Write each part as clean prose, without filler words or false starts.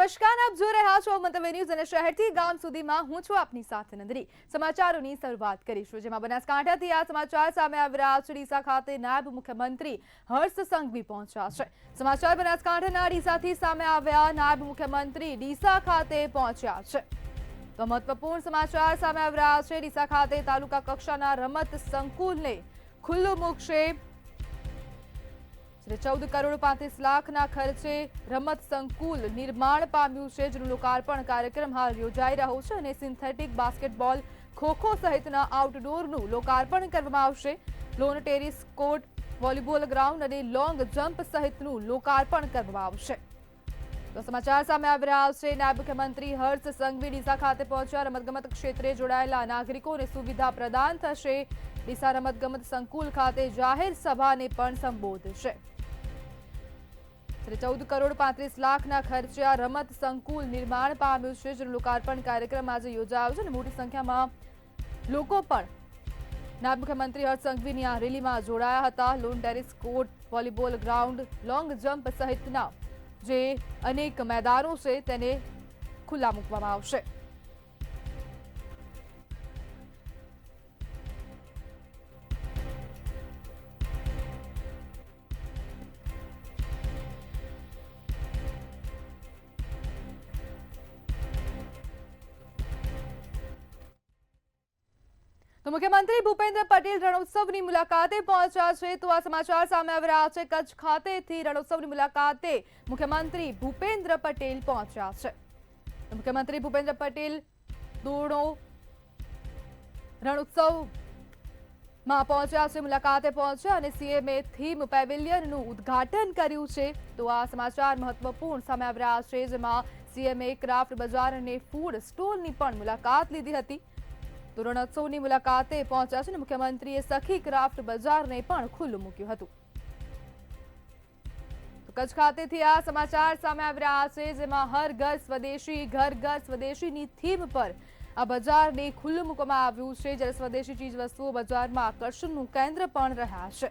નમસ્કાર, આપ જોઈ રહ્યા છો મંતવ્ય ન્યૂઝ અને શહેરથી ગામ સુધીમાં હું છું આપની સાથે નંદરી। સમાચારોની શરૂઆત કરીશું, જેમાં બનાસકાંઠાથી આ સમાચાર સામે આવી રહ્યા છે। ડીસા ખાતે નાયબ મુખ્યમંત્રી હર્ષ સંઘવી પહોંચ્યા છે। સમાચાર બનાસકાંઠાના ડીસાથી સામે આવ્યા। નાયબ મુખ્યમંત્રી ડીસા ખાતે પહોંચ્યા છે તો મહત્વપૂર્ણ સમાચાર સામે આવી રહ્યા છે। ડીસા ખાતે તાલુકા કક્ષાના રમત સંકુલને ખુલ્લું મૂકશે। 14 કરોડ 35 લાખના ખર્ચે રમત સંકુલ નિર્માણ પામ્યું છે, જેનું લોકાર્પણ કાર્યક્રમ હાલ યોજાઈ રહ્યો છે અને સિન્થેટિક બાસ્કેટબોલ, ખોખો સહિતના આઉટડોરનું લોકાર્પણ કરવામાં આવશે। Lawn tennis court, volleyball ground અને લોંગ જમ્પ સહિતનું લોકાર્પણ કરવામાં આવશે। તો સમાચાર સામે આવી રહ્યા છે। નાયબ મુખ્યમંત્રી હર્ષ સંઘવી ડીસા ખાતે પહોંચ્યા। રમતગમત ક્ષેત્રે જોડાયેલા નાગરિકોને સુવિધા પ્રદાન થશે। ડીસા રમતગમત સંકુલ ખાતે જાહેર સભાને પણ સંબોધશે। 14 કરોડ 35 લાખના ખર્ચે આ રમત સંકુલ નિર્માણ પામ્યું છે, જેનું લોકાર્પણ કાર્યક્રમ આજે યોજાયો છે અને મોટી સંખ્યામાં લોકો પણ નાયબ મુખ્યમંત્રી હર્ષ સંઘવીની આ રેલીમાં જોડાયા હતા। Lawn tennis court, volleyball ground, long jump સહિતના જે અનેક મેદાનો છે તેને ખુલ્લા મૂકવામાં આવશે। તો મુખ્યમંત્રી ભૂપેન્દ્ર પટેલ રણોત્સવની મુલાકાતે પહોંચ્યા છે। તો આ સમાચાર સામે આવી રહ્યા છે। કચ્છ ખાતેથી રણોત્સવની મુલાકાતે મુખ્યમંત્રી ભૂપેન્દ્ર પટેલ પહોંચ્યા છે। મુખ્યમંત્રી ભૂપેન્દ્ર પટેલ દોડો રણોત્સવમાં પહોંચ્યા છે, મુલાકાતે પહોંચ્યા અને સીએમએ થીમ પેવેલિયનનું ઉદ્ઘાટન કર્યું છે। તો આ સમાચાર મહત્વપૂર્ણ સામે આવી રહ્યા છે, જેમાં સીએમએ ક્રાફ્ટ બજાર અને ફૂડ સ્ટોલની પણ મુલાકાત લીધી હતી। તો રણોત્સવની મુલાકાતે પહોંચ્યા છે અને મુખ્યમંત્રીએ સખી ક્રાફ્ટ બજારને પણ ખુલ્લું મૂક્યું હતું। તો કચ્છ ખાતેથી આ સમાચાર સામે આવી રહ્યા છે, જેમાં હર ઘર સ્વદેશી, ઘર ઘર સ્વદેશીની થીમ પર આ બજારને ખુલ્લું મૂકવામાં આવ્યું છે, જ્યારે સ્વદેશી ચીજ વસ્તુઓ બજારમાં આકર્ષણનું કેન્દ્ર પણ રહ્યા છે।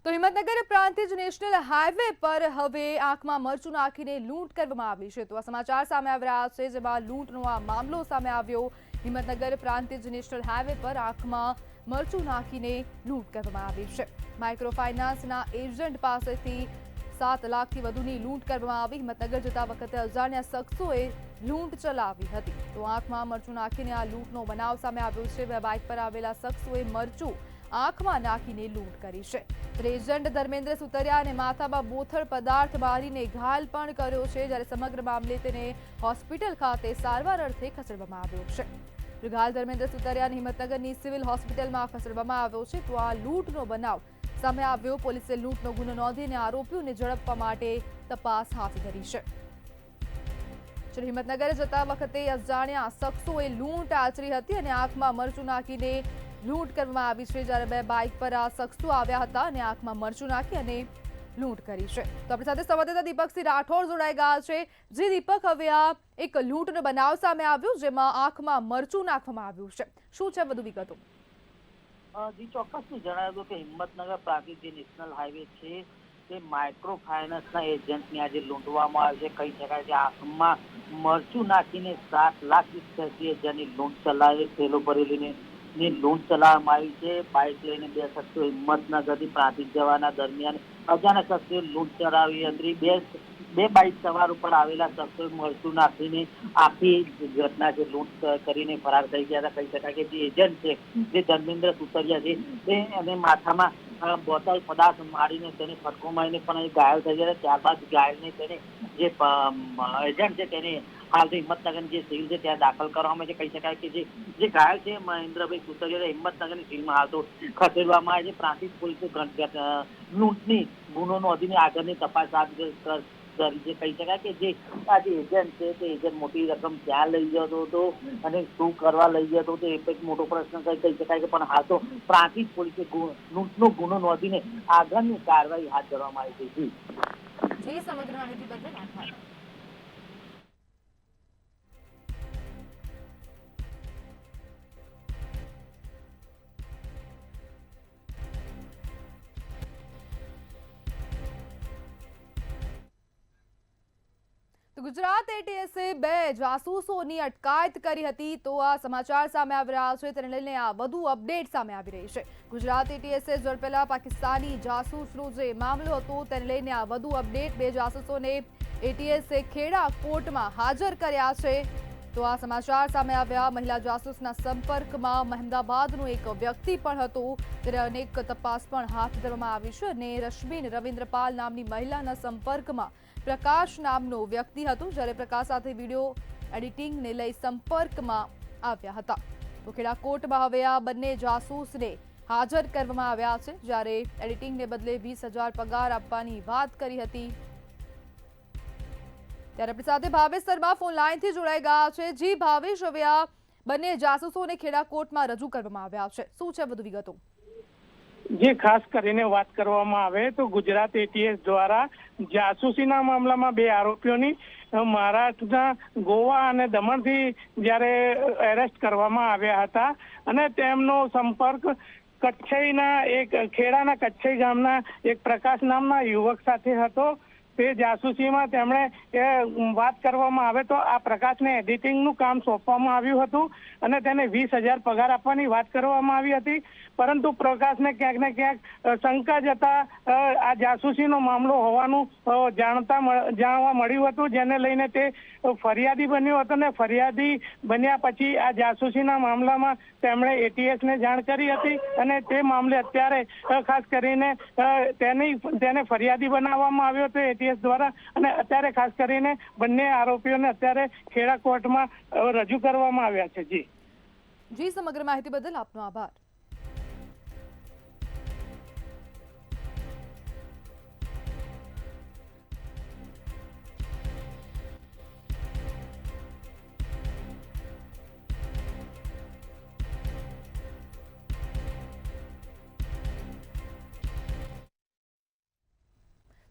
તો હિંમતનગર પ્રાંતિજ નેશનલ હાઈવે પર હવે આંખમાં મરચું નાખીને લૂંટ કરવામાં આવી છે। તો આ સમાચાર સામે આવી રહ્યા છે, જેમાં લૂંટનો આ મામલો સામે આવ્યો। હિંમતનગર પ્રાંતિજ નેશનલ હાઈવે પર આંખમાં મરચું નાખીને લૂંટ કરવામાં આવી છે। માઇક્રો ફાઇનાન્સના એજન્ટ પાસેથી 7 લાખથી વધુની લૂંટ કરવામાં આવી। હિંમતનગર જતા વખતે અજાણ્યા શખ્સોએ લૂંટ ચલાવી હતી। તો આંખમાં મરચું નાખીને આ લૂંટનો બનાવ સામે આવ્યો છે। બે બાઇક પર આવેલા શખ્સોએ મરચું આંખમાં નાખીને લૂંટ કરી છે। એજન્ટ ધર્મેન્દ્ર સુતરિયાને માથામાં બોથડ પદાર્થ મારીને ઘાયલ પણ કર્યો છે, જ્યારે સમગ્ર મામલે તેને હોસ્પિટલ ખાતે સારવાર અર્થે ખસેડવામાં આવ્યો છે। ઘાયલ ધર્મેન્દ્ર સુતરિયાને હિંમતનગરની સિવિલ હોસ્પિટલમાં ખસેડવામાં આવ્યો છે। તો આ લૂંટનો બનાવ સામે આવ્યો। પોલીસે લૂંટનો ગુનો નોંધીને આરોપીઓને ઝડપવા માટે તપાસ હાથ ધરી છે। હિંમતનગર જતા વખતે અજાણ્યા શખ્સોએ લૂંટ આચરી હતી અને આંખમાં મરચું નાખીને લૂંટ કરવામાં આવી છે, જ્યારે બે બાઇક પર આ શખ્સો આવ્યા હતા અને આંખમાં મરચું નાખી અને લૂંટ કરી છે। તો આપણી સાથે સંવાદદાતા દીપકસિંહ રાઠોડ જોડાઈ ગયા છે। જી દીપક, હવે આ એક લૂંટનો બનાવ સામે આવ્યો, જેમાં આંખમાં મરચું નાખવામાં આવ્યું છે, શું છે વધુ વિગતો? જી ચોક્કસથી જણાવ્યું હતું કે હિંમતનગર પ્રાંતિજ જે નેશનલ હાઈવે છે તે માઇક્રો ફાઇનાન્સના એજન્ટને આજે લૂંટવામાં આવે છે। કહી શકાય કે આંખમાં મરચું નાખીને 7 લાખ 80,000ની લૂંટ ચલાવી, થેલો ભરેલીને લૂંટ ચલાવવામાં આવી છે। બાઇક લઈને બે શખ્સો હિંમતનગરથી પ્રાંતિજ જવાના દરમિયાન અજાણ્યા શખ્સોએ લૂંટ ચલાવી હતી। બે બાઇક સવાર ઉપર આવેલા શખ્સોએ મરચું નાખીને આખી ઘટના જે લૂંટ કરીને ફરાર થઈ ગયા હતા। કહી શકાય કે જે એજન્ટ છે, જે ધર્મેન્દ્ર સુતરિયા છે, તે એને માથામાં બોટલ પદાર્થ મારીને તેને ફટકો મારીને પણ ઘાયલ થઈ ગયા। ત્યારબાદ ઘાયલને તેને જે એજન્ટ છે તેને હાલ તો હિંમતનગરની જે સિવિલ છે ત્યાં દાખલ કરવામાં આવે છે। કહી શકાય કે જે ઘાયલ છે મહેન્દ્રભાઈ સુતરિયા હિંમતનગરની સિવિલમાં હાલ તો ખસેડવામાં આવે છે। પ્રાંતિજ પોલીસે લૂંટની ગુનો નોંધીને આગળની તપાસ હાથ જે કહી શકાય કે જે આ જે એજન્ટ છે તે એજન્ટ મોટી રકમ ક્યાં લઈ જતો હતો અને શું કરવા લઈ જતો હતો એ એક મોટો પ્રશ્ન કહી શકાય. કે પણ હાલ તો પ્રાંતિજ પોલીસે લૂંટનો ગુનો નોંધીને આગળની કાર્યવાહી હાથ ધરવામાં આવી છે. સમગ્ર માહિતી બદલ આભાર. ગુજરાત એટીએસે 2 જાસૂસોની અટકાયત કરી હતી. તો આ સમાચાર સામે આવી રહ્યા છે, તેને લઈને આ વધુ અપડેટ સામે આવી રહી છે. ગુજરાત એટીએસે ઝડપેલા પાકિસ્તાની જાસૂસનો જે મામલો હતો તેને લઈને આ વધુ અપડેટ. 2 જાસૂસોને એટીએસે ખેડા કોર્ટમાં હાજર કર્યા છે. તો આ સમાચાર સામે આવ્યા. મહિલા જાસૂસના સંપર્કમાં મહેમદાબાદનો એક વ્યક્તિ પણ હતો, ત્યારે અનેક તપાસ પણ હાથ ધરવામાં આવી છે અને રશ્મિન રવિન્દ્રપાલ નામની મહિલાના સંપર્કમાં પ્રકાશ નામનો વ્યક્તિ હતો, જ્યારે પ્રકાશ સાથે વિડીયો એડિટિંગને લઈ સંપર્કમાં આવ્યા હતા. તો ખેડા કોર્ટમાં હવે આ બંને જાસૂસને હાજર કરવામાં આવ્યા છે, જ્યારે એડિટિંગને બદલે 20,000 પગાર આપવાની વાત કરી હતી. ત્યારે આપણી સાથે ભાવેશ શર્મા ફોન લાઈનથી જોડાઈ ગયા છે. જી ભાવેશ, હવે આ બંને જાસૂસોને ખેડા કોર્ટમાં રજૂ કરવામાં આવ્યા છે, શું છે વધુ વિગતો? જે ખાસ કરીને વાત કરવામાં આવે તો ગુજરાત એટીએસ દ્વારા જાસૂસીના મામલામાં 2 આરોપીઓની મહારાષ્ટ્રના ગોવા અને દમણથી જ્યારે એરેસ્ટ કરવામાં આવ્યા હતા અને તેમનો સંપર્ક કચ્છઈના એક ખેડાના કચ્છઈ ગામના એક પ્રકાશ નામના યુવક સાથે હતો. તે જાસૂસીમાં તેમણે વાત કરવામાં આવે તો આ પ્રકાશને એડિટિંગનું કામ સોંપવામાં આવ્યું હતું અને તેને 20,000 પગાર આપવાની વાત કરવામાં આવી હતી. પરંતુ પ્રકાશને ક્યાંક ને ક્યાંક શંકા જતા આ જાસૂસીનો મામલો હોવાનું જાણવા મળ્યું હતું, જેને લઈને તે ફરિયાદી બન્યો હતો અને ફરિયાદી બન્યા પછી આ જાસૂસીના મામલામાં તેમણે એટીએસને જાણ કરી હતી અને તે મામલે અત્યારે ખાસ કરીને તેને ફરિયાદી બનાવવામાં આવ્યો હતો એટીએસ દ્વારા અને અત્યારે ખાસ કરીને બંને આરોપીઓને અત્યારે ખેડા કોર્ટમાં રજૂ કરવામાં આવ્યા છે. જી સમગ્ર માહિતી બદલ આપનો આભાર.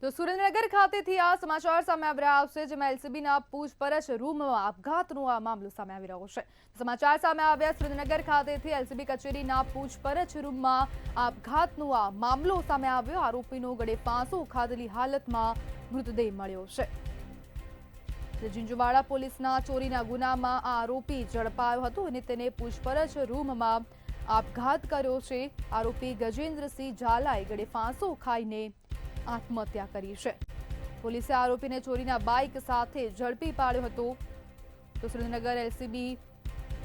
તો સુરેન્દ્રનગર ખાતેથી આ સમાચાર સામે આવી રહ્યા છે, જેમાં એલસીબીના પૂછપરછ રૂમમાં આપઘાતનો આ મામલો સામે આવી રહ્યો છે. સમાચાર સામે આવ્યા સુરેન્દ્રનગર ખાતેથી એલસીબી કચેરીના પૂછપરછ રૂમમાં આપઘાતનો આ મામલો સામે આવ્યો. આરોપીનો ગળે ફાંસો ખાધેલી હાલતમાં મૃતદેહ મળ્યો છે. ઝીંઝુવાડા પોલીસના ચોરીના ગુનામાં આ આરોપી ઝડપાયો હતો અને તેને પૂછપરછ રૂમમાં આપઘાત કર્યો છે. આરોપી ગજેન્દ્રસિંહ ઝાલાએ ગળે ફાંસો ખાઈને આત્મહત્યા કરી છે. પોલીસે આરોપીને ચોરીના બાઇક સાથે ઝડપી પાડ્યો હતો. તો સુરેન્દ્રનગર એલસીબી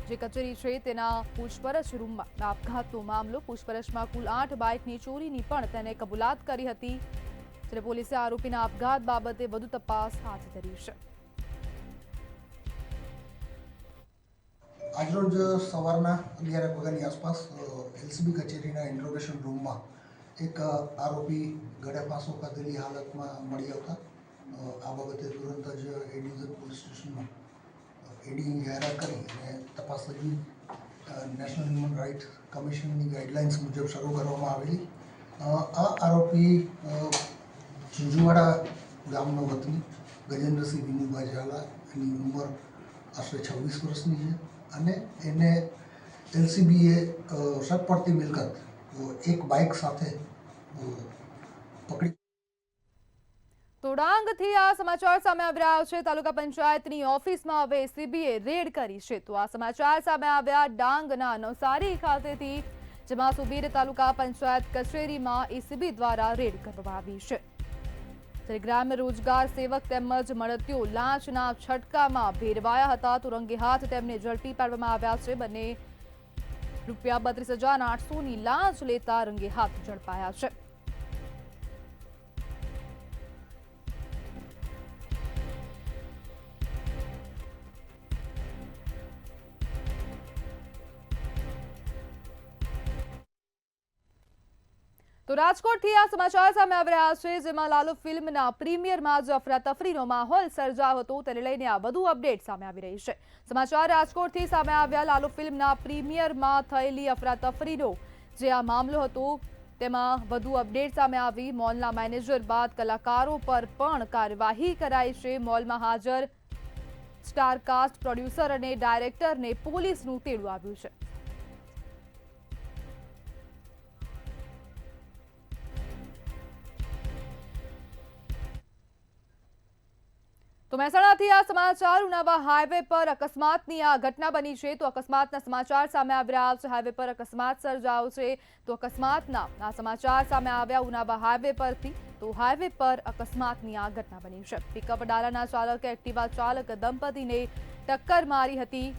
જે કચેરી છે તેના પૂછપરછ રૂમમાં આપઘાતનો મામલો. પૂછપરછમાં કુલ 8 બાઇકની ચોરીની પણ તેને કબૂલાત કરી હતી, ત્યારે પોલીસે આરોપીના આપઘાત બાબતે વધુ તપાસ હાથ ધરી છે. આજરોજ સવારના 11 વાગ્યાની આસપાસ એલસીબી કચેરીના ઇન્ટ્રોગેશન રૂમમાં એક આરોપી ગળે ફાંસો ખાધેલી હાલતમાં મળી આવતા આ બાબતે તુરંત જ એ ડિવિઝન પોલીસ સ્ટેશનમાં એડી જાહેરાત કરી અને તપાસ હજી નેશનલ હ્યુમન રાઇટ કમિશનની ગાઈડલાઇન્સ મુજબ શરૂ કરવામાં આવેલી. આ આરોપી ઝીંઝુવાડા ગામનો વતની ગજેન્દ્રસિંહ વિનુભાઈ ઝાલા, એની ઉંમર આશરે 26 વર્ષની છે અને એને એલસીબીએ શક પડતી મિલકત એક બાઇક સાથે પકડી. તો ડાંગથી આ સમાચાર સામે આવી રહ્યા છે. તાલુકા પંચાયતની ઓફિસમાં હવે એસીબીએ રેડ કરી છે. તો આ સમાચાર સામે આવ્યા ડાંગના નવસારી ખાતેથી, જેમાં સુબીર તાલુકા પંચાયત કચેરીમાં એસીબી દ્વારા રેડ કરવામાં આવી છે. ગ્રામ્ય રોજગાર સેવક તેમજ મળતીઓ લાંચના છટકામાં ભેરવાયા હતા. તો રંગે હાથ તેમને ઝડપી પાડવામાં આવ્યા છે. બંને ₹32,800ની લાંચ લેતા રંગે હાથ ઝડપાયા છે. તો તો રાજકોટથી આ સમાચાર સામે આવી રહ્યા છે, જેમાં લાલુ ફિલ્મના પ્રીમિયરમાં જ અફરાતફરીનો માહોલ સર્જાયો હતો તેને લઈને આ વધુ અપડેટ સામે આવી રહી છે। સમાચાર રાજકોટથી સામે આવ્યા। લાલુ ફિલ્મના પ્રીમિયરમાં થયેલી અફરાતફરીનો જે આ મામલો હતો તેમાં વધુ અપડેટ સામે આવી। મોલના મેનેજર બાદ કલાકારો પર પણ કાર્યવાહી કરાઈ છે। મોલમાં હાજર સ્ટારકાસ્ટ, પ્રોડ્યુસર અને ડાયરેક્ટરને પોલીસનું તેડું આવ્યું છે। તો મહેસાણાથી આ સમાચાર। ઉનાવા હાઈવે પર અકસ્માતની આ ઘટના બની છે। તો અકસ્માતના સમાચાર સામે આવી રહ્યા છે। હાઈવે પર અકસ્માત સર્જાયો છે। તો અકસ્માતના આ સમાચાર સામે આવ્યા ઉનાવા હાઈવે પરથી। તો હાઈવે પર અકસ્માતની આ ઘટના બની છે। પિકઅપ ડાલાના ચાલકે એક્ટિવા ચાલક દંપતીને ટક્કર મારી હતી,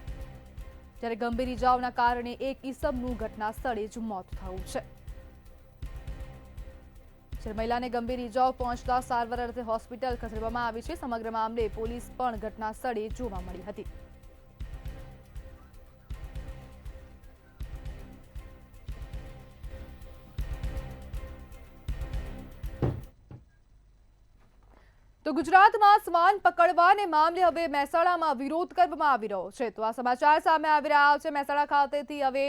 જ્યારે ગંભીર ઇજાઓના કારણે એક ઈસમનું ઘટના સ્થળે જ મોત થયું છે। મહિલાને ગંભીર ઇજાઓ પહોંચતા સારવાર અર્થે હોસ્પિટલ ખસેડવામાં આવી છે। સમગ્ર મામલે પોલીસ પણ ઘટના સ્થળે જોવા મળી હતી। તો ગુજરાતમાં શ્વાન પકડવાને મામલે હવે મહેસાણામાં વિરોધ કરવામાં આવી રહ્યો છે। તો આ સમાચાર સામે આવી રહ્યા છે। મહેસાણા ખાતેથી હવે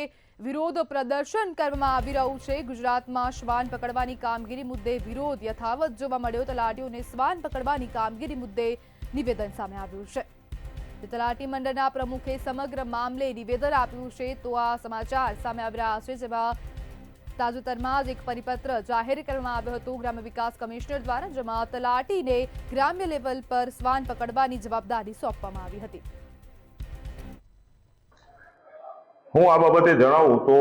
વિરોધ પ્રદર્શન કરવામાં આવી રહ્યું છે। ગુજરાતમાં શ્વાન પકડવાની કામગીરી મુદ્દે વિરોધ યથાવત જોવા મળ્યો। તલાટીઓને શ્વાન પકડવાની કામગીરી મુદ્દે નિવેદન સામે આવ્યું છે। તલાટી મંડળના પ્રમુખે સમગ્ર મામલે નિવેદન આપ્યું છે। તો આ સમાચાર સામે આવી રહ્યા છે, જેમાં તાજેતરમાં જ એક પરિપત્ર જાહેર કરવામાં આવ્યો હતો ગ્રામ્ય વિકાસ કમિશનર દ્વારા, જેમાં તલાટીને ગ્રામ્ય લેવલ પર શ્વાન પકડવાની જવાબદારી સોંપવામાં આવી હતી। હું આ બાબતે જણાવું તો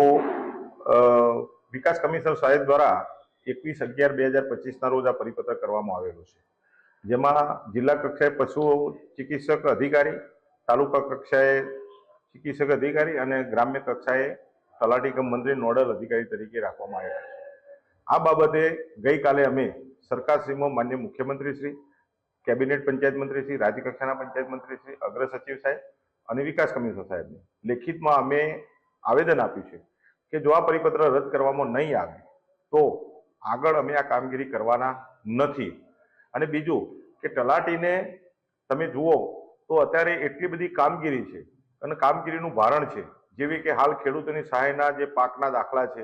વિકાસ કમિશનર સાહેબ દ્વારા 21/11/2025 રોજ આ પરિપત્ર કરવામાં આવેલો છે, જેમાં જિલ્લા કક્ષાએ પશુ ચિકિત્સક અધિકારી, તાલુકા કક્ષાએ ચિકિત્સક અધિકારી અને ગ્રામ્ય કક્ષાએ તલાટી કમ મંત્રી નોડલ અધિકારી તરીકે રાખવામાં આવ્યા છે। આ બાબતે ગઈકાલે અમે સરકારશ્રીમાં માન્ય મુખ્યમંત્રીશ્રી, કેબિનેટ પંચાયત મંત્રીશ્રી, રાજ્ય કક્ષાના પંચાયત મંત્રીશ્રી, અગ્ર સચિવ સાહેબ અને વિકાસ કમિશનર સાહેબને લેખિતમાં અમે આવેદન આપ્યું છે કે જો આ પરિપત્ર રદ કરવામાં નહીં આવે તો આગળ અમે આ કામગીરી કરવાના નથી। અને બીજું કે તલાટીને તમે જુઓ તો અત્યારે એટલી બધી કામગીરી છે અને કામગીરીનું ભારણ છે, જેવી કે હાલ ખેડૂતોની સહાયના જે પાકના દાખલા છે,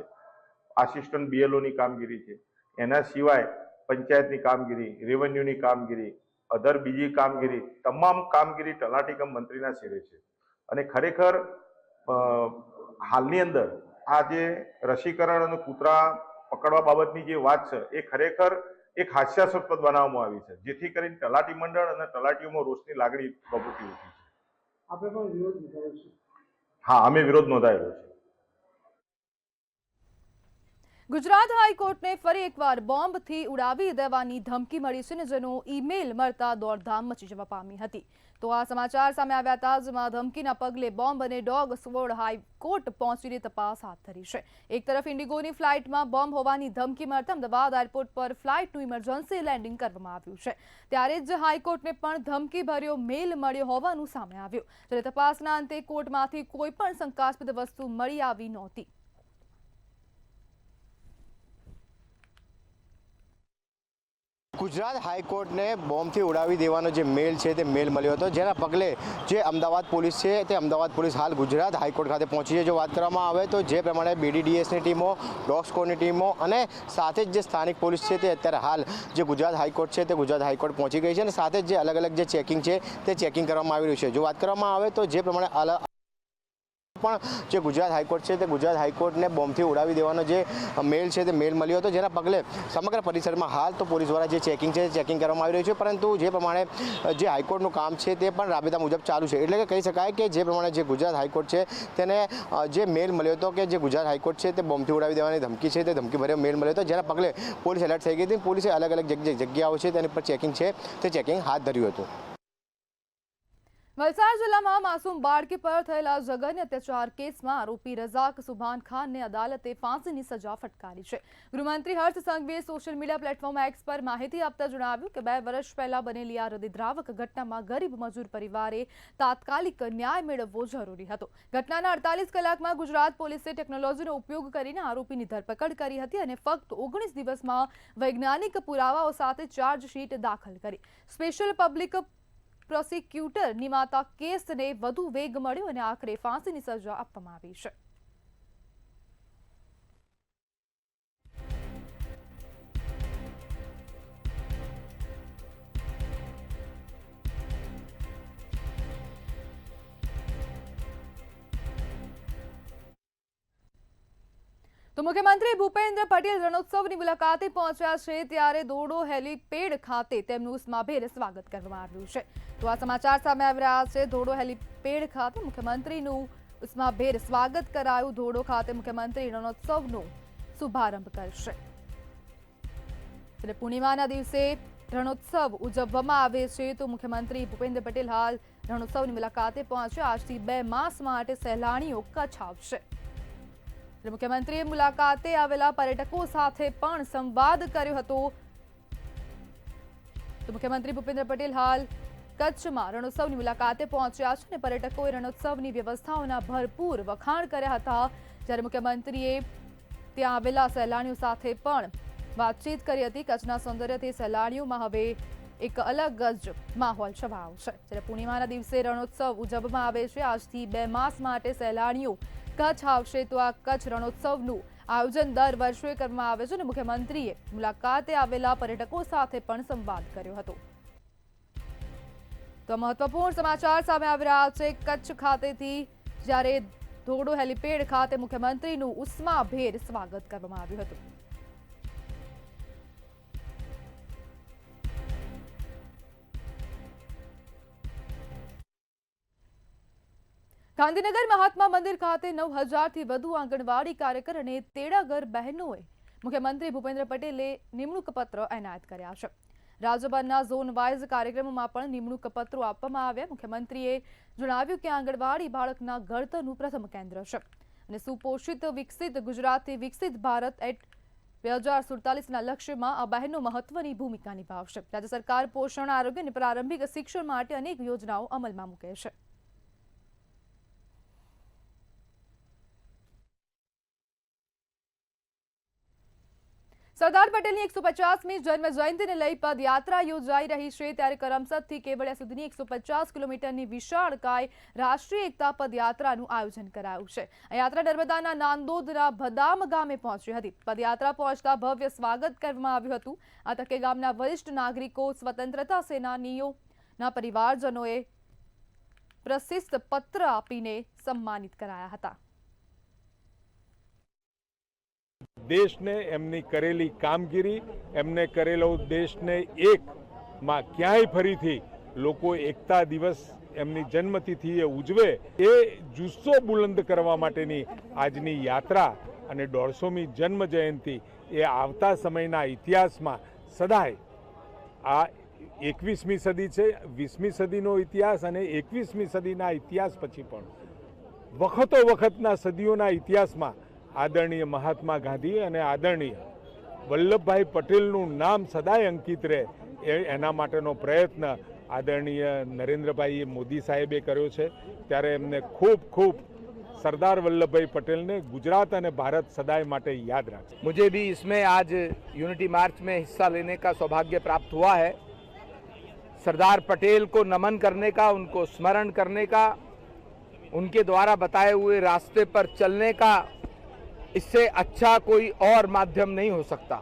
આસિસ્ટન્ટ બીએલઓની કામગીરી છે, એના સિવાય પંચાયતની કામગીરી, રેવન્યુની કામગીરી, અધર બીજી કામગીરી, તમામ કામગીરી તલાટી કમ મંત્રીના શેરે છે। અને ખરેખર હાલની અંદર આ જે રસીકરણ અને કૂતરા પકડવા બાબતની જે વાત છે એ ખરેખર એક હાસ્યાસ્પદ બનાવવામાં આવી છે, જેથી કરીને તલાટી મંડળ અને તલાટીઓમાં રોષની લાગણી પ્રભુતી ઉઠી છે। આપણે પણ વિરોધ નોંધાવ્યો છે। હા, અમે વિરોધ નોંધાયેલો છે। ગુજરાત હાઈકોર્ટને ફરી એકવાર બોમ્બથી ઉડાવી દેવાની ધમકી મળી છે, જેનો ઈમેલ મળતા દોડધામ મચી જવા પામી હતી। તો આ સમાચાર સામે આવ્યા હતા, જેમાં ધમકીના પગલે બોમ્બ અને ડોગ સ્ક્વોડ હાઈકોર્ટ પહોંચીને તપાસ હાથ ધરી છે। એક તરફ ઇન્ડિગોની ફ્લાઇટમાં બોમ્બ હોવાની ધમકી મળતા અમદાવાદ એરપોર્ટ પર ફ્લાઇટનું ઇમરજન્સી લેન્ડિંગ કરવામાં આવ્યું છે। ત્યારે જ હાઈકોર્ટને પણ ધમકીભર્યો મેલ મળ્યો હોવાનું સામે આવ્યું, જ્યારે તપાસના અંતે કોર્ટમાંથી કોઈ પણ શંકાસ્પદ વસ્તુ મળી આવી નહોતી। ગુજરાત હાઈકોર્ટને બોમ્બથી ઉડાવી દેવાનો જે મેલ છે તે મેલ મળ્યો હતો, જેના પગલે જે અમદાવાદ પોલીસ છે તે અમદાવાદ પોલીસ હાલ ગુજરાત હાઈકોર્ટ ખાતે પહોંચી છે। જો વાત કરવામાં આવે તો જે પ્રમાણે BDDSની ટીમો, ડોગ સ્ક્વોડની ટીમો અને સાથે જ જે સ્થાનિક પોલીસ છે તે અત્યારે હાલ જે ગુજરાત હાઈકોર્ટ છે તે ગુજરાત હાઈકોર્ટ પહોંચી ગઈ છે અને સાથે જ જે અલગ અલગ જે ચેકિંગ છે તે ચેકિંગ કરવામાં આવી રહ્યું છે। જો વાત કરવામાં આવે તો જે પ્રમાણે પણ જે ગુજરાત હાઈકોર્ટ છે તે ગુજરાત હાઈકોર્ટને બોમ્બથી ઉડાવી દેવાનો જે મેલ છે તે મેલ મળ્યો હતો, જેના પગલે સમગ્ર પરિસરમાં હાલ તો પોલીસ દ્વારા જે ચેકિંગ છે ચેકિંગ કરવામાં આવી રહ્યું છે, પરંતુ જે પ્રમાણે જે હાઈકોર્ટનું કામ છે તે પણ રાબેતા મુજબ ચાલુ છે। એટલે કે કહી શકાય કે જે પ્રમાણે જે ગુજરાત હાઈકોર્ટ છે તેને જે મેલ મળ્યો હતો કે જે ગુજરાત હાઈકોર્ટ છે તે બોમ્બથી ઉડાવી દેવાની ધમકી છે તે ધમકીભર્યો મેલ મળ્યો હતો, જેના પગલે પોલીસ એલર્ટ થઈ ગઈ હતી। પોલીસે અલગ અલગ જગ્યાઓ છે તેની પર ચેકિંગ છે તે ચેકિંગ હાથ ધર્યું હતું। વલસાડ જિલ્લામાં માસૂમ બાળકી પર થયેલા જઘન્ય અત્યાચાર કેસમાં આરોપી રઝાક સુભાન ખાનને અદાલતે ફાંસીની સજા ફટકારી છે। ગૃહમંત્રી હર્ષ સંઘવીએ સોશિયલ મીડિયા પ્લેટફોર્મ એક્સ પર માહિતી આપતા જણાવ્યું કે 2 વર્ષ પહેલા બનેલી આ હૃદયદ્રાવક ઘટનામાં ગરીબ મજૂર પરિવારે તાત્કાલિક ન્યાય મેળવવો જરૂરી હતો। ઘટનાના 48 કલાકમાં ગુજરાત પોલીસે ટેકનોલોજીનો ઉપયોગ કરીને આરોપીની ધરપકડ કરી હતી અને ફક્ત 19 દિવસમાં વૈજ્ઞાનિક પુરાવાઓ સાથે ચાર્જશીટ દાખલ કરી। સ્પેશિયલ પબ્લિક પ્રોસિક્યુટર નિમાતા કેસને વધુ વેગ મળ્યો અને આખરે ફાંસીની સજા આપવામાં આવી છે। તો મુખ્યમંત્રી ભૂપેન્દ્ર પટેલ રણોત્સવની મુલાકાતે પહોંચ્યા છે ત્યારે ધોરડો હેલીપેડ ખાતે તેમનું ઉષ્માભેર સ્વાગત કરવામાં આવ્યું છે। તો આ સમાચાર સામે આવી રહ્યા છે। ધોરડો હેલીપેડ ખાતે મુખ્યમંત્રીનું ઉષ્માભેર સ્વાગત કરાયું। ધોરડો ખાતે મુખ્યમંત્રી રણોત્સવનો શુભારંભ કરશે। એટલે પૂર્ણિમાના દિવસે રણોત્સવ ઉજવવામાં આવે છે તો મુખ્યમંત્રી ભૂપેન્દ્ર પટેલ હાલ રણોત્સવની મુલાકાતે પહોંચ્યા। આજથી 2 માસ માટે સહેલાણીઓ કચ્છ આવશે। મુખ્યમંત્રીએ મુલાકાતે આવેલા પર્યટકો સાથે પણ સંવાદ કર્યો હતો। તો મુખ્યમંત્રી ભૂપેન્દ્ર પટેલ હાલ કચ્છમાં રણોત્સવની મુલાકાતે પહોંચ્યા છે અને પર્યટકોએ રણોત્સવની વ્યવસ્થાઓના ભરપૂર વખાણ કર્યા હતા। જ્યારે મુખ્યમંત્રીએ ત્યાં આવેલા સહેલાણીઓ સાથે પણ વાતચીત કરી હતી। કચ્છના સૌંદર્યથી સહેલાણીઓમાં હવે એક અલગ જ માહોલ છવાયો છે। જ્યારે પૂર્ણિમાના દિવસે રણોત્સવ ઉજવવામાં આવે છે। આજથી 2 માસ માટે સહેલાણીઓ કચ્છ આવશે તો આ કચ્છ રણોત્સવનું આયોજન દર વર્ષે કરવામાં આવે છે અને મુખ્યમંત્રીએ મુલાકાતે આવેલા પર્યટકો સાથે પણ સંવાદ કર્યો હતો। તો મહત્વપૂર્ણ સમાચાર સામે આવી રહ્યા છે। કચ્છ ખાતેથી જ્યારે ધોરડો હેલીપેડ ખાતે મુખ્યમંત્રીનું ઉષ્માભેર સ્વાગત કરવામાં આવ્યું હતું। ગાંધીનગર મહાત્મા મંદિર ખાતે 9000થી વધુ આંગણવાડી કાર્યકર અને તેડાગર બહેનોએ મુખ્યમંત્રી ભૂપેન્દ્ર પટેલે નિમણૂક પત્ર એનાયત કર્યા છે। રાજ્યભરના ઝોન વાઇઝ કાર્યક્રમોમાં પણ નિમણૂક પત્રો આપવામાં આવ્યા। મુખ્યમંત્રીએ જણાવ્યું કે આંગણવાડી બાળકના ઘડતરનું પ્રથમ કેન્દ્ર છે અને સુપોષિત વિકસિત ગુજરાતથી વિકસિત ભારત એટ 2047ના લક્ષ્યમાં આ બહેનો મહત્વની ભૂમિકા નિભાવશે। રાજ્ય સરકાર પોષણ, આરોગ્ય અને પ્રારંભિક શિક્ષણ માટે અનેક યોજનાઓ અમલમાં મૂકે છે। સરદાર પટેલની 150મી જન્મ જયંતિને લઈ પદયાત્રા યોજાઈ રહી છે। ત્યારે કરમસદથી કેવડિયા સુધીની 150 કિલોમીટરની વિશાળકાય રાષ્ટ્રીય એકતા પદયાત્રાનું આયોજન કરાયું છે। આ યાત્રા નર્મદાના નાંદોદના ભદામ ગામે પહોંચી હતી। પદયાત્રા પહોંચતા ભવ્ય સ્વાગત કરવામાં આવ્યું હતું। આ તકે ગામના વરિષ્ઠ નાગરિકો, સ્વતંત્રતા સેનાનીઓના પરિવારજનોએ પ્રશસ્તિ પત્ર આપીને સન્માનિત કરાયા હતા। દેશને એમની કરેલી કામગીરી, એમને કરેલો દેશને એકમાં ક્યાંય ફરીથી લોકો એકતા દિવસ એમની જન્મતિથિએ ઉજવે એ જુસ્સો બુલંદ કરવા માટેની આજની યાત્રા અને 150મી જન્મ જયંતિ એ આવતા સમયના ઇતિહાસમાં સદાય આ 21મી સદી છે, 20મી સદીનો ઇતિહાસ અને 21મી સદીના ઇતિહાસ પછી પણ વખતો વખતના સદીઓના ઇતિહાસમાં આદરણીય મહાત્મા ગાંધી અને આદરણીય વલ્લભભાઈ પટેલનું નામ સદાય અંકિત રહે એના માટેનો પ્રયત્ન આદરણીય નરેન્દ્રભાઈ મોદી સાહેબે કર્યો છે। ત્યારે એમને ખૂબ ખૂબ सरदार वल्लभ भाई पटेल ने गुजरात और भारत सदाय माटे याद रखा। मुझे भी इसमें आज यूनिटी मार्च में हिस्सा लेने का सौभाग्य प्राप्त हुआ है। सरदार पटेल को नमन करने का, उनको स्मरण करने का, उनके द्वारा बताए हुए रास्ते पर चलने का इससे अच्छा कोई और माध्यम नहीं हो सकता।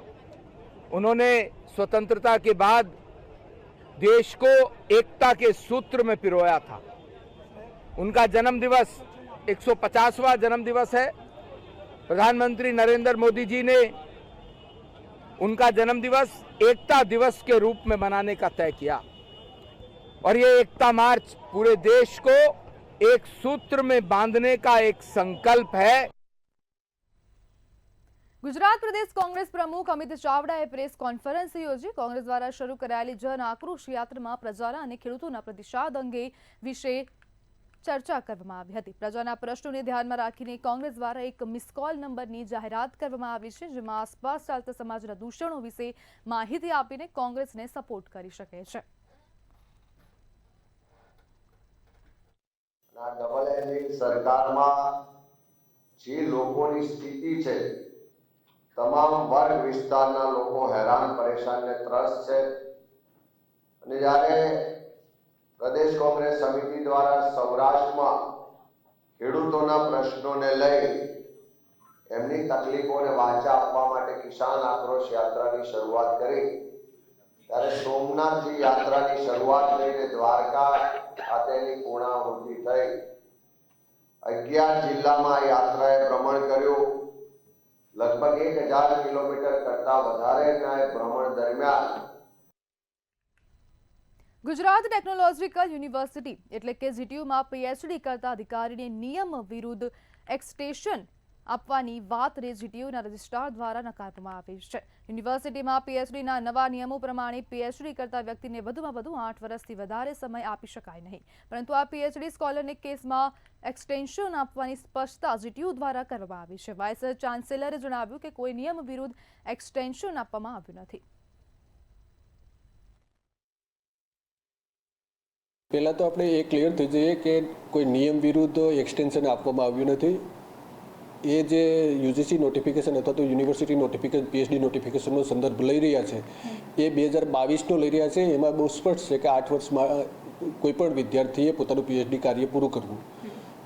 उन्होंने स्वतंत्रता के बाद देश को एकता के सूत्र में पिरोया था। उनका जन्म दिवस 150वां जन्म दिवस है। प्रधानमंत्री नरेंद्र मोदी जी ने उनका जन्म दिवस एकता दिवस के रूप में मनाने का तय किया और ये एकता मार्च पूरे देश को एक सूत्र में बांधने का एक संकल्प है। ગુજરાત પ્રદેશ કોંગ્રેસ પ્રમુખ અમિત ચાવડાએ પ્રેસ કોન્ફરન્સ યોજી કોંગ્રેસ દ્વારા શરૂ કરાયેલી જન આક્રોશ યાત્રામાં પ્રજાના અને ખેડૂતોના પ્રતિસાદ અંગે વિશે ચર્ચા કરવામાં આવી હતી। પ્રજાના પ્રશ્નોને ધ્યાનમાં રાખીને કોંગ્રેસ દ્વારા એક મિસ કોલ નંબરની જાહેરાત કરવામાં આવી છે, જેમાં આસપાસ ચાલતા સમાજના દૂષણો વિશે માહિતી આપીને કોંગ્રેસને સપોર્ટ કરી શકે છે। ડબલ એન્જિન સરકારમાં જે લોકોની સ્થિતિ છે, તમામ વર્ગ વિસ્તારના લોકો હેરાન પરેશાન ને ત્રસ્ત છે અને જ્યારે પ્રદેશ કોંગ્રેસ સમિતિ દ્વારા સૌરાષ્ટ્રમાં ખેડૂતોના પ્રશ્નોને લઈ એમની તકલીફોને વાચા આપવા માટે કિસાન આક્રોશ યાત્રાની શરૂઆત કરી ત્યારે સોમનાથથી યાત્રાની શરૂઆત લઈને દ્વારકા ખાતેની પૂર્ણાહુતિ થઈ। 11 જિલ્લામાં યાત્રાએ ભ્રમણ કર્યું। લગભગ 1000 કિલોમીટર કરતા વધારેના ભ્રમણ દરમિયાન ગુજરાત ટેકનોલોજીકલ યુનિવર્સિટી એટલે કે જીટીયુમાં પીએચડી કરતા અધિકારીને નિયમ વિરુદ્ધ એક્સટેન્શન આપવાની વાતને જીટીયુના રજિસ્ટ્રાર દ્વારા નકારવામાં આવી છે। યુનિવર્સિટીમાં પીએચડીના નવા નિયમો પ્રમાણે પીએચડી કરતા વ્યક્તિને વધુમાં વધુ 8 વર્ષથી વધારે સમય આપી શકાય નહીં, પરંતુ આ પીએચડી સ્કોલરને કેસમાં એક્સટેન્શન આપવાની સ્પષ્ટતા જીટીયુ દ્વારા કરવામાં આવી છે। વાઇસ ચાન્સેલરે જણાવ્યું કે કોઈ નિયમ વિરુદ્ધ એક્સટેન્શન આપવામાં આવ્યું નથી। પહેલાં તો આપણે એ ક્લિયર થઈ જઈએ કે કોઈ નિયમ વિરુદ્ધ એક્સટેન્શન આપવામાં આવ્યું નથી। એ જે યુજીસી નોટિફિકેશન અથવા તો યુનિવર્સિટી નોટિફિકેશન પીએચડી નોટિફિકેશનનો સંદર્ભ લઈ રહ્યા છે એ 2022નો લઈ રહ્યા છે। એમાં બહુ સ્પષ્ટ છે કે 8 વર્ષમાં કોઈપણ વિદ્યાર્થીએ પોતાનું પીએચડી કાર્ય પૂરું કરવું।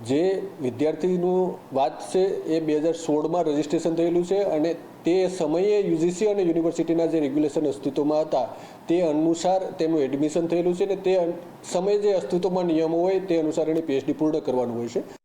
જે વિદ્યાર્થીનું વાત છે એ 2016માં રજિસ્ટ્રેશન થયેલું છે અને તે સમયે યુજીસી અને યુનિવર્સિટીના જે રેગ્યુલેશન અસ્તિત્વમાં હતા તે અનુસાર તેનું એડમિશન થયેલું છે અને તે સમયે જે અસ્તિત્વમાં નિયમો હોય તે અનુસાર એને પીએચડી પૂર્ણ કરવાનું હોય છે।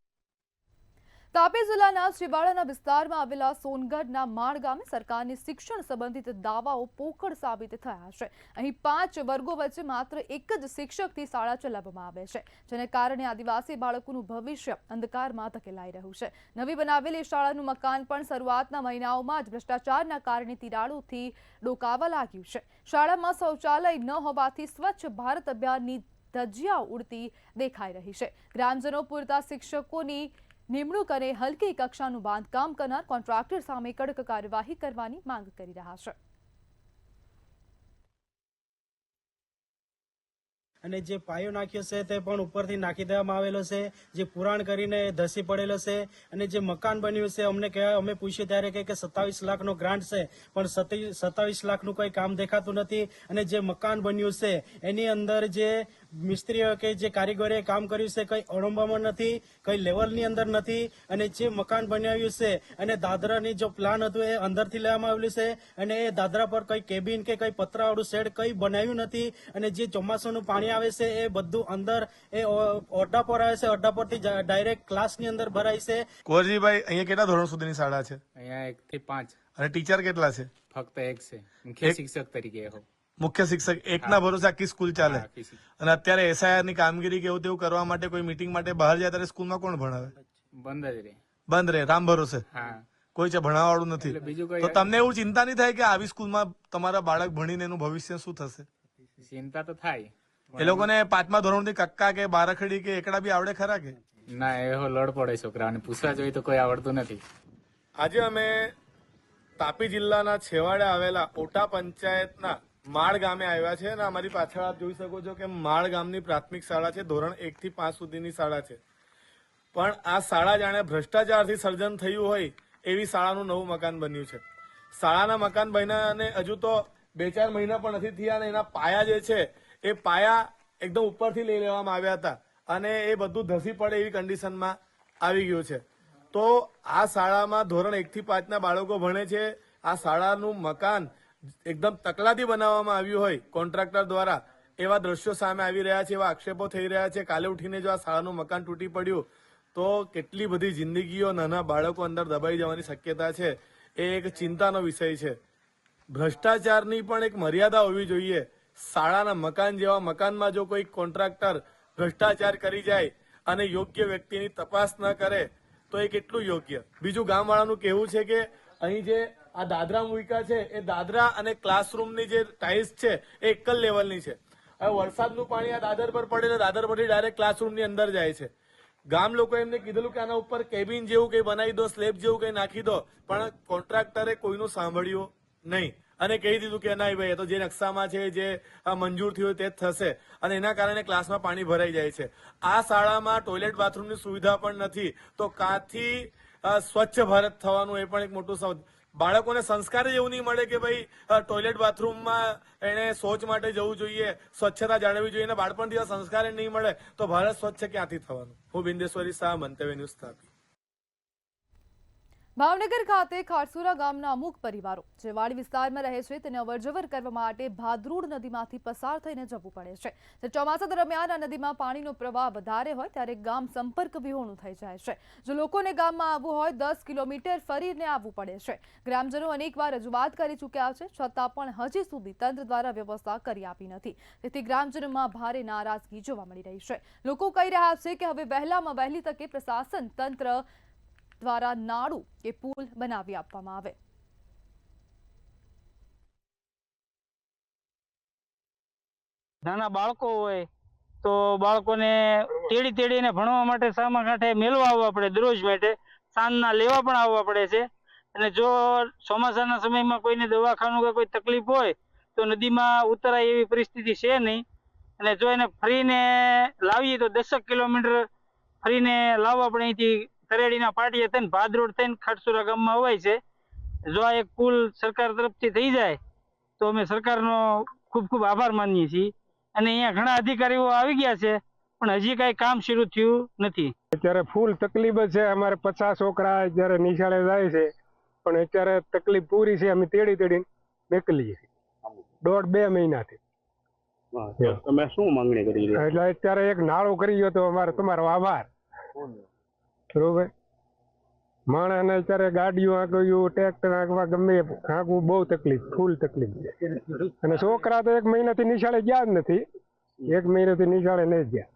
તાપી જિલ્લાના છેવાડાના વિસ્તારમાં આવેલા સોનગઢના માણ ગામે સરકારની શિક્ષણ સંબંધિત દાવાઓ પોકળ સાબિત થયા છે। અહીં 5 વર્ગો વચ્ચે માત્ર એક જ શિક્ષકથી શાળા ચલાવવામાં આવે છે, જેને કારણે આદિવાસી બાળકોનું ભવિષ્ય અંધકારમાં ધકેલાઈ રહ્યું છે। નવી બનાવેલી શાળાનું મકાન પણ શરૂઆતના મહિનાઓમાં જ ભ્રષ્ટાચારના કારણે તિરાડોથી ડોકાવા લાગ્યું છે। શાળામાં શૌચાલય ન હોવાથી સ્વચ્છ ભારત અભિયાનની ધજિયા ઉડતી દેખાઈ રહી છે। ગ્રામજનો પૂરતા શિક્ષકોની નિમણૂક અને હલકી કક્ષાનું બાંધકામ કરનાર કોન્ટ્રાક્ટર સામે કડક કાર્યવાહી કરવાની માંગ કરી રહ્યા છે। અને જે પાયો નાખ્યો છે તે પણ ઉપરથી નાખી દેવામાં આવેલો છે, જે પુરાણ કરીને ધસી પડેલો છે। અને જે મકાન બન્યું છે અમને અમે પૂછ્યું ત્યારે કે 27 લાખનો ગ્રાન્ટ છે, પણ 27 લાખનું કોઈ કામ દેખાતું નથી। અને જે મકાન બન્યું છે એની અંદર જે મિસ્ત્રીઓ કે જે કારીગરોએ કામ કર્યું છે કઈ અણંબામાં નથી, કઈ લેવલની અંદર નથી। અને જે મકાન બનાવ્યું છે અને દાદરાની જો પ્લાન હતું એ અંદરથી લેવામાં આવેલું છે અને એ દાદરા પર કઈ કેબિન કે કઈ પતરાવાળું શેડ કઈ બનાવ્યું નથી। અને જે ચોમાસાનું પાણી આવે છે એ બધું અંદર એ ઓરડા પર આવે છે, ઓરડા પરથી ડાયરેક્ટ ક્લાસની અંદર ભરાય છે। કુંવરજીભાઈ, અહીંયા કેટલા ધોરણ સુધીની શાળા છે? અહીંયા 1 થી 5 અને ટીચર કેટલા છે? ફક્ત 1 છે, મુખ્ય શિક્ષક તરીકે હો। મુખ્ય શિક્ષક એકના ભરોસે આખી સ્કૂલ ચાલે? અને અત્યારે એસઆઈઆર ની કામગીરી કે એવું તેવું કરવા માટે કોઈ મીટિંગ માટે બહાર જાય ત્યારે સ્કૂલમાં કોણ ભણાવે? બંધ જ રહે। બંધ રહે, રામ ભરોસે? હા, કોઈ છે ભણાવવાળું નથી? તો તમને એવું ચિંતા નહીં થાય કે આવી સ્કૂલમાં તમારા બાળક ભણીને એનું ભવિષ્ય શું થશે? ચિંતા તો થાય। એ લોકોને 5મા ધોરણથી કક્કા કે બારાખડી કે એકડા બી આવડે ખરા કે? ના, એવો લડ પડે છોકરાઓને, પૂછવા જોઈએ તો કોઈ આવડતું નથી। આજે અમે તાપી જિલ્લાના છેવાડે આવેલા ઓટા પંચાયતના માળ ગામે આવ્યા છે અને અમારી પાછળ આપ જોઈ શકો છો કે માળ ગામની પ્રાથમિક શાળા છે, ધોરણ 1 થી 5 સુધીની શાળા છે। પણ આ શાળા જાણે ભ્રષ્ટાચારથી સર્જન થયું હોય એવી શાળાનું નવું મકાન બન્યું છે। શાળાના મકાન બન્યાને હજુ તો 2-4 મહિના પણ નથી થયા અને એના પાયા જે છે એ પાયા એકદમ ઉપરથી લઈ લેવામાં આવ્યા હતા અને એ બધું ધસી પડે એવી કન્ડિશનમાં આવી ગયું છે। તો આ શાળામાં ધોરણ 1 થી 5ના બાળકો ભણે છે। આ શાળાનું મકાન એકદમ તકલાદી બનાવવામાં આવ્યું હોય કોન્ટ્રાક્ટર દ્વારા એવા દ્રશ્યો સામે આવી રહ્યા છે, એવા આક્ષેપો થઈ રહ્યા છે। કાલે ઉઠીને જો આ શાળાનું મકાન તૂટી પડ્યું તો કેટલી બધી જિંદગીઓ, નાના બાળકો અંદર દબાઈ જવાની શક્યતા છે, એ એક ચિંતાનો વિષય છે। ભ્રષ્ટાચારની પણ એક મર્યાદા હોવી જોઈએ। શાળાના મકાન જેવા મકાનમાં જો કોઈ કોન્ટ્રાક્ટર ભ્રષ્ટાચાર કરી જાય અને યોગ્ય વ્યક્તિની તપાસ ન કરે તો એ કેટલું યોગ્ય? બીજું ગામવાળાનું કહેવું છે કે અહીં જે આ દાદરા મૂકા છે એ દાદરા અને ક્લાસરૂમની જે ટાઇલ્સ છે એ એક જ લેવલની છે. હવે વરસાદનું પાણી આ દાદર પર પડે એટલે દાદર પરથી ડાયરેક્ટ ક્લાસરૂમની અંદર જાય છે. ગામ લોકો એમને કીધેલું કે આના ઉપર કેબિન જેવું કંઈ બનાવી દો, સ્લેબ જેવું કંઈ નાખી દો, પણ કોન્ટ્રાક્ટરે કોઈનું સાંભળ્યું નહીં અને કહી દીધું કે ના ભાઈ એ તો જે નકશામાં છે, જે મંજૂર થયું તે જ થશે, અને એના કારણે ક્લાસમાં પાણી ભરાઈ જાય છે. આ શાળામાં ટોયલેટ બાથરૂમની સુવિધા પણ નથી, તો કાંથી સ્વચ્છ ભારત થવાનું એ પણ એક મોટું બાળકોને સંસ્કાર જ એવું નહીં મળે કે ભાઈ ટોયલેટ બાથરૂમમાં એને શૌચ માટે જવું જોઈએ, સ્વચ્છતા જાળવવી જોઈએ, અને બાળપણથી આ સંસ્કાર નહીં મળે તો ભારત સ્વચ્છ ક્યાંથી થવાનું. હું બિંદેશ્વરી શાહ, મંતવ્ય ન્યૂઝ તાપી. ભાવનગર ખાતે ખારસુરા ગામના અમુક પરિવારો જે વાડી વિસ્તારમાં રહે છે તેને અવરજવર કરવા માટે ભાદરૂડ નદીમાંથી પસાર થઈને જવું પડે છે. ચોમાસા દરમિયાન આ નદીમાં પાણીનો પ્રવાહ વધારે હોય ત્યારે ગામ સંપર્ક વિહોણું થઈ જાય છે. જો લોકોને ગામમાં આવવું હોય 10 કિલોમીટર ફરીને આવવું પડે છે. ગ્રામજનો અનેકવાર રજૂઆત કરી ચૂક્યા છે, છતાં પણ હજી સુધી તંત્ર દ્વારા વ્યવસ્થા કરી આપી નથી. તેથી ગ્રામજનોમાં ભારે નારાજગી જોવા મળી રહી છે. લોકો કહી રહ્યા છે કે હવે વહેલામાં વહેલી તકે પ્રશાસન તંત્ર દ્વારા નાળું કે પુલ બનાવી આપવામાં આવે. નાના બાળકો હોય તો બાળકોને તેડીને ભણવા માટે સામા કાંઠે મેળવા આવવા પડે, દરરોજ માટે સાંજના લેવા પણ આવવા પડે છે. અને જો ચોમાસાના સમયમાં કોઈને દવાખાનું કે કોઈ તકલીફ હોય તો નદીમાં ઉતરાય એવી પરિસ્થિતિ છે નહીં. અને જો એને ફરીને લાવીએ તો 10 કિલોમીટર ફરીને લાવવા પડે. અહીંથી તરેડીના પાટીએ થઈને ભાદરોડ થઈને ખાટસુરા ગામમાં અવાય છે. જો આ એક પુલ સરકાર તરફથી થઈ જાય તો અમે સરકારનો ખૂબ ખૂબ આભાર માનીએ છીએ. અને અહીંયા ઘણા અધિકારીઓ આવી ગયા છે પણ હજી કાંઈ કામ શરૂ થયું નથી. અત્યારે ફૂલ તકલીફ છે. અમારે 50 છોકરા અત્યારે નિશાળે જાય છે પણ અત્યારે તકલીફ પૂરી છે. અમે તેડીને મોકલીએ છીએ 1.5-2 મહિનાથી. તમે શું માંગણી કરી રહ્યા? એટલે અત્યારે એક નાળો કરી ગયો તો અમારે તમારો આભાર. બરોબર, માણસને અત્યારે ગાડીઓ આંકવ્યું, ટ્રેક્ટર આંકવા ગમે આંકવું બહુ તકલીફ, ફૂલ તકલીફ છે. અને છોકરા તો 1 મહિનાથી નિશાળે ગયા જ નથી, 1 મહિનાથી નિશાળે નહીં ગયા.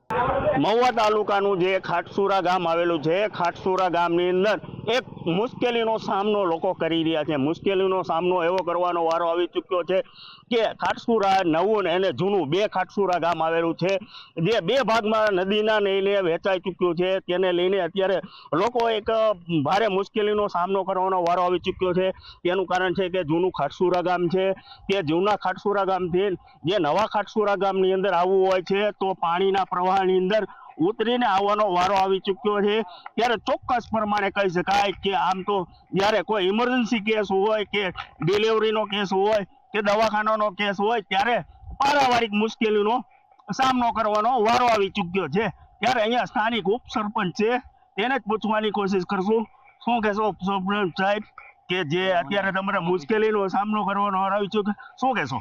મહુવા તાલુકાનું જે ખાટસુરા ગામ આવેલું છે, ખાટસુરા ગામની અંદર એક મુશ્કેલીનો સામનો લોકો કરી રહ્યા છે. મુશ્કેલીનો સામનો એવો કરવાનો વારો આવી ચૂક્યો છે કે ખાટસુરા નવું અને જૂનું 2 ખાટસુરા ગામ આવેલું છે, જે 2 ભાગમાં નદીના લઈને વહેંચાઈ ચૂક્યું છે. તેને લઈને અત્યારે લોકો એક ભારે મુશ્કેલીનો સામનો કરવાનો વારો આવી ચૂક્યો છે. તેનું કારણ છે કે જૂનું ખાટસુરા ગામ છે, તે જૂના ખાટસુરા ગામથી જે નવા ખાટસુરા ગામની અંદર આવવું હોય છે તો પાણીના પ્રવાહની અંદર ઉતરીને આવવાનો વારો આવી ચૂક્યો છે. ત્યારે ચોક્કસ પ્રમાણે કહી શકાય કે આમ તો જ્યારે કોઈ ઇમરજન્સી કેસ હોય કે ડિલિવરીનો કેસ હોય કે દવાખાનાનો કેસ હોય ત્યારે પારિવારિક મુશ્કેલીનો સામનો કરવાનો વારો આવી ચૂક્યો છે. ત્યારે અહીંયા સ્થાનિક ઉપસરપંચ છે, તેને જ પૂછવાની કોશિશ કરશું. શું કહેશો ઉપસરપંચ સાહેબ કે જે અત્યારે તમારે મુશ્કેલીનો સામનો કરવાનો વારો આવી ચૂક્યો, શું કહેશો?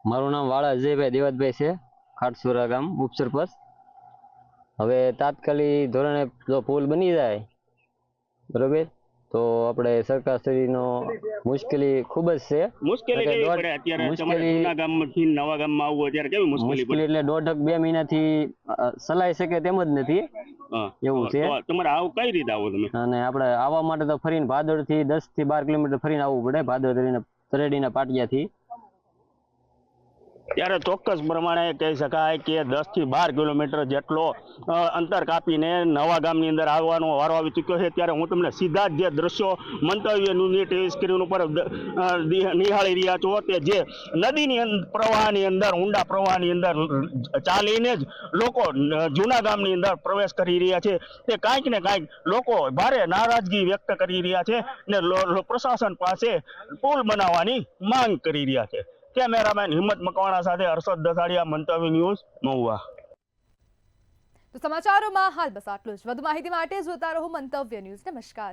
મારું નામ વાળા અજયભાઈ દેવતભાઈ છે, ખાટસુરા ગામ ઉપસરપંચ. હવે તાત્કાલિક ધોરણે જો પુલ બની જાય બરોબર તો આપણે સરકારશ્રીનો મુશ્કેલી ખૂબ જ છે. મુશ્કેલી જૂના ગામમાંથી નવા ગામમાં આવવું અત્યારે કેવી મુશ્કેલી એટલે 1.5-2 મહિનાથી ચલાઈ શકે તેમ જ નથી એવું છે. તમારે આવું કઈ રીતે આવો તમે? અને આપણે આવવા માટે તો ફરીને ભાદરથી 10-12 કિલોમીટર ફરીને આવવું પડે, ભાદર તરેડીના પાટિયાથી. ત્યારે ચોક્કસ પ્રમાણે કહી શકાય કે 10-12 કિલોમીટર જેટલો અંતર કાપીને નવા ગામની અંદર આવવાનો વારો આવી ચૂક્યો છે. ત્યારે હું તમને સીધા જ જે દ્રશ્યો મંતવ્ય ન્યૂઝની ટીવી સ્ક્રીન ઉપર નિહાળી રહ્યા છો તે જે નદીની પ્રવાહની અંદર, ઊંડા પ્રવાહની અંદર ચાલીને જ લોકો જૂના ગામની અંદર પ્રવેશ કરી રહ્યા છે. તે કાંઈક ને કાંઈક લોકો ભારે નારાજગી વ્યક્ત કરી રહ્યા છે ને પ્રશાસન પાસે પુલ બનાવવાની માંગ કરી રહ્યા છે. કેમેરામેન હિંમત મકવાણા સાથે હર્ષદ દસાડિયા, મંતવ્ય ન્યૂઝ, મહુવા. તો સમાચારોમાં હાલ બસ આટલું જ. વધુ માહિતી માટે જોતા રહો મંતવ્ય ન્યૂઝ. નમસ્કાર.